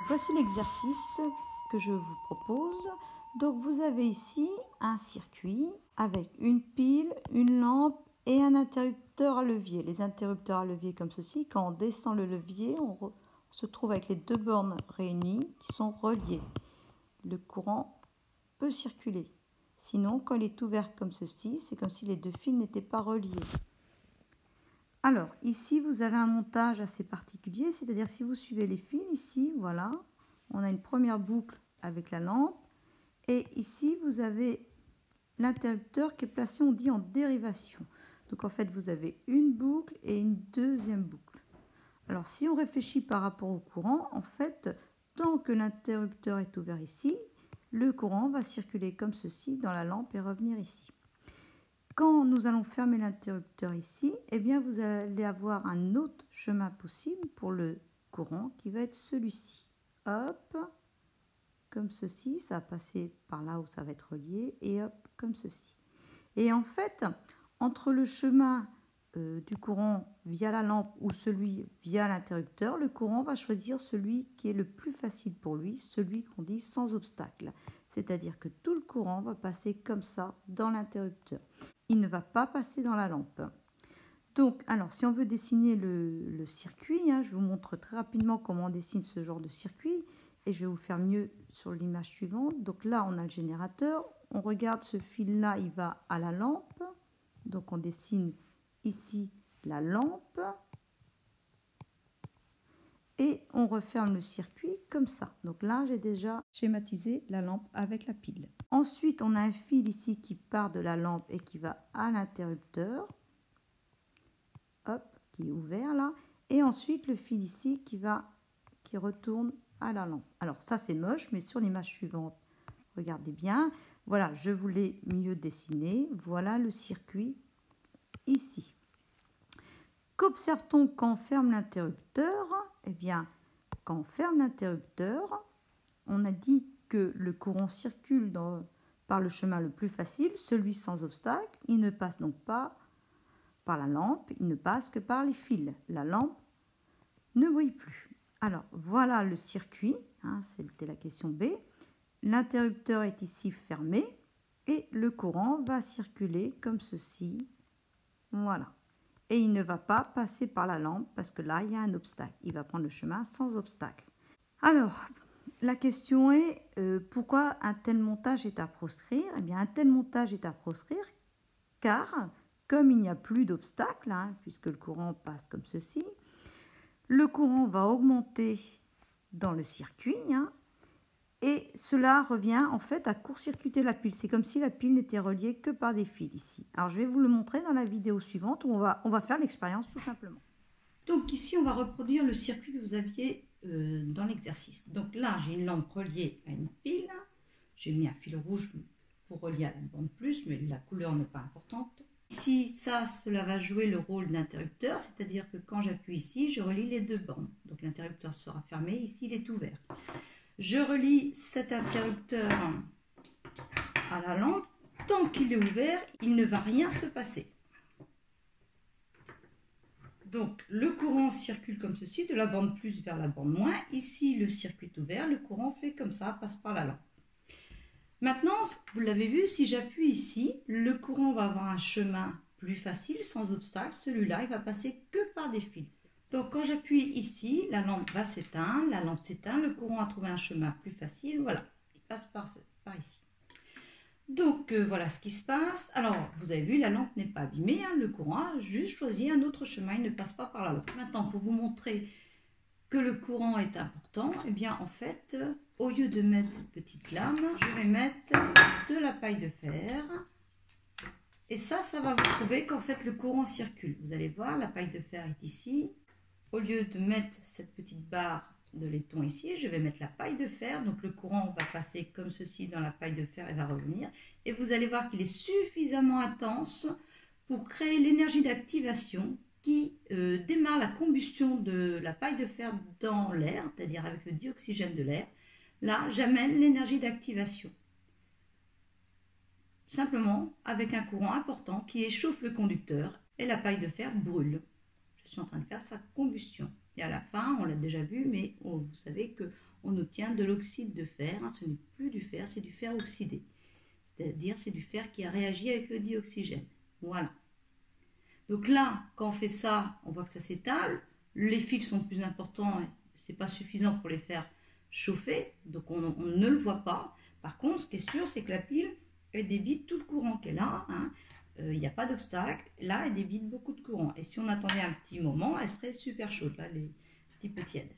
Voici l'exercice que je vous propose. Donc vous avez ici un circuit avec une pile, une lampe et un interrupteur à levier. Les interrupteurs à levier comme ceci, quand on descend le levier, on se trouve avec les deux bornes réunies qui sont reliées. Le courant peut circuler. Sinon, quand il est ouvert comme ceci, c'est comme si les deux fils n'étaient pas reliés. Alors, ici, vous avez un montage assez particulier, c'est-à-dire si vous suivez les fils, ici, voilà, on a une première boucle avec la lampe, et ici, vous avez l'interrupteur qui est placé, on dit, en dérivation. Donc, en fait, vous avez une boucle et une deuxième boucle. Alors, si on réfléchit par rapport au courant, en fait, tant que l'interrupteur est ouvert ici, le courant va circuler comme ceci dans la lampe et revenir ici. Quand nous allons fermer l'interrupteur ici, eh bien vous allez avoir un autre chemin possible pour le courant qui va être celui-ci. Hop, comme ceci, ça va passer par là où ça va être relié, et hop, comme ceci. Et en fait, entre le chemin du courant via la lampe ou celui via l'interrupteur, le courant va choisir celui qui est le plus facile pour lui, celui qu'on dit sans obstacle. C'est-à-dire que tout le courant va passer comme ça dans l'interrupteur. Il ne va pas passer dans la lampe. Donc, alors, si on veut dessiner le circuit, je vous montre très rapidement comment on dessine ce genre de circuit et je vais vous faire mieux sur l'image suivante. Donc là, on a le générateur. On regarde ce fil-là, il va à la lampe. Donc, on dessine ici la lampe et on referme le circuit comme ça. Donc là, j'ai déjà schématisé la lampe avec la pile. Ensuite, on a un fil ici qui part de la lampe et qui va à l'interrupteur. Hop, qui est ouvert là. Et ensuite, le fil ici qui retourne à la lampe. Alors ça, c'est moche, mais sur l'image suivante, regardez bien. Voilà, je voulais mieux dessiner. Voilà le circuit ici. Qu'observe-t-on quand on ferme l'interrupteur? Eh bien, quand on ferme l'interrupteur, on a dit que le courant circule par le chemin le plus facile, celui sans obstacle. Il ne passe donc pas par la lampe, il ne passe que par les fils. La lampe ne brille plus. Alors, voilà le circuit, c'était la question B. L'interrupteur est ici fermé et le courant va circuler comme ceci. Voilà. Et il ne va pas passer par la lampe parce que là, il y a un obstacle. Il va prendre le chemin sans obstacle. Alors, la question est, pourquoi un tel montage est à proscrire? Eh bien, un tel montage est à proscrire car, comme il n'y a plus d'obstacle, puisque le courant passe comme ceci, le courant va augmenter dans le circuit, et cela revient en fait à court-circuiter la pile. C'est comme si la pile n'était reliée que par des fils ici. Alors je vais vous le montrer dans la vidéo suivante où on va faire l'expérience tout simplement. Donc ici on va reproduire le circuit que vous aviez dans l'exercice. Donc là j'ai une lampe reliée à une pile. J'ai mis un fil rouge pour relier à la bande plus, mais la couleur n'est pas importante. Ici, cela va jouer le rôle d'interrupteur, c'est-à-dire que quand j'appuie ici, je relie les deux bandes. Donc l'interrupteur sera fermé, ici il est ouvert. Je relie cet interrupteur à la lampe. Tant qu'il est ouvert, il ne va rien se passer. Donc le courant circule comme ceci, de la bande plus vers la bande moins. Ici, le circuit est ouvert, le courant fait comme ça, passe par la lampe. Maintenant, vous l'avez vu, si j'appuie ici, le courant va avoir un chemin plus facile, sans obstacle. Celui-là, il va passer que par des fils. Donc, quand j'appuie ici, la lampe va s'éteindre, la lampe s'éteint, le courant a trouvé un chemin plus facile. Voilà, il passe par ici. Donc, voilà ce qui se passe. Alors, vous avez vu, la lampe n'est pas abîmée. Le courant a juste choisi un autre chemin, il ne passe pas par la lampe. Maintenant, pour vous montrer que le courant est important, eh bien en fait, au lieu de mettre cette petite lame, je vais mettre de la paille de fer. Et ça va vous prouver qu'en fait le courant circule. Vous allez voir, la paille de fer est ici. Au lieu de mettre cette petite barre de laiton ici, je vais mettre la paille de fer. Donc le courant va passer comme ceci dans la paille de fer et va revenir. Et vous allez voir qu'il est suffisamment intense pour créer l'énergie d'activation qui démarre la combustion de la paille de fer dans l'air, c'est-à-dire avec le dioxygène de l'air. Là, j'amène l'énergie d'activation. Simplement avec un courant important qui échauffe le conducteur et la paille de fer brûle. Je suis en train de faire sa combustion. Et à la fin, on l'a déjà vu, mais vous savez qu'on obtient de l'oxyde de fer. Hein, ce n'est plus du fer, c'est du fer oxydé. C'est-à-dire c'est du fer qui a réagi avec le dioxygène. Voilà. Donc là, quand on fait ça, on voit que ça s'étale. Les fils sont plus importants, ce n'est pas suffisant pour les faire chauffer, donc on ne le voit pas. Par contre, ce qui est sûr, c'est que la pile, elle débite tout le courant qu'elle a. Hein. Il n'y a pas d'obstacle. Là, elle débite beaucoup de courant. Et si on attendait un petit moment, elle serait super chaude. Là, elle est un petit peu tiède.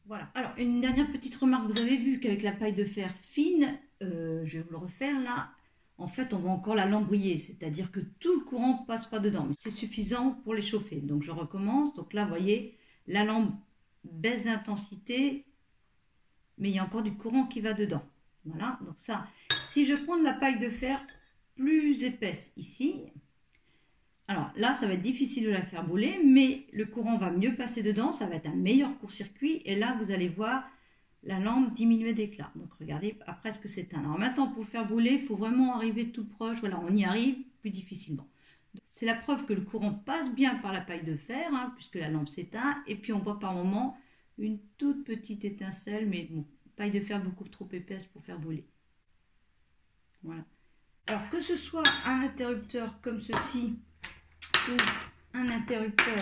Voilà. Alors, une dernière petite remarque. Vous avez vu qu'avec la paille de fer fine, je vais vous le refaire là, en fait, on va encore la lambriller. C'est-à-dire que tout le courant ne passe pas dedans. Mais c'est suffisant pour les chauffer. Donc, je recommence. Donc là, vous voyez, la lampe baisse d'intensité, mais il y a encore du courant qui va dedans. Voilà. Donc ça, si je prends de la paille de fer plus épaisse ici, alors là ça va être difficile de la faire brûler, mais le courant va mieux passer dedans, ça va être un meilleur court-circuit, et là vous allez voir la lampe diminuer d'éclat. Donc regardez après ce que c'est. Alors maintenant, pour le faire brûler, il faut vraiment arriver tout proche. Voilà, on y arrive plus difficilement. C'est la preuve que le courant passe bien par la paille de fer, hein, puisque la lampe s'éteint, et puis on voit par moment une toute petite étincelle, mais bon, paille de fer beaucoup trop épaisse pour faire brûler. Voilà. Alors que ce soit un interrupteur comme ceci ou un interrupteur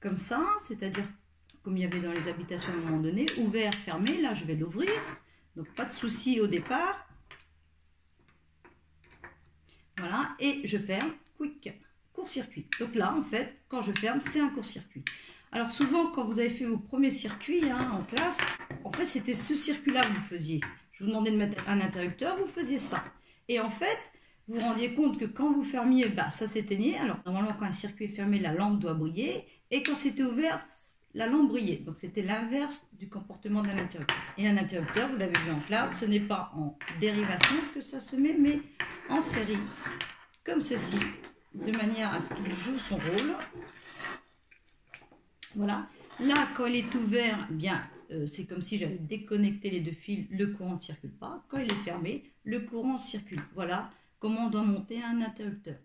comme ça, c'est-à-dire comme il y avait dans les habitations à un moment donné, ouvert, fermé, là je vais l'ouvrir, donc pas de souci au départ. Voilà, et je ferme, quick, court-circuit. Donc là, en fait, quand je ferme, c'est un court-circuit. Alors souvent, quand vous avez fait vos premiers circuits en classe, en fait, c'était ce circuit-là que vous faisiez. Je vous demandais de mettre un interrupteur, vous faisiez ça. Et en fait, vous vous rendiez compte que quand vous fermiez, ça s'éteignait. Alors normalement, quand un circuit est fermé, la lampe doit briller. Et quand c'était ouvert, la lampe brillait. Donc c'était l'inverse du comportement d'un interrupteur. Et un interrupteur, vous l'avez vu en classe, ce n'est pas en dérivation que ça se met, mais en série, comme ceci, de manière à ce qu'il joue son rôle. Voilà. Là, quand il est ouvert, bien, c'est comme si j'avais déconnecté les deux fils, le courant ne circule pas. Quand il est fermé, le courant circule. Voilà comment on doit monter un interrupteur.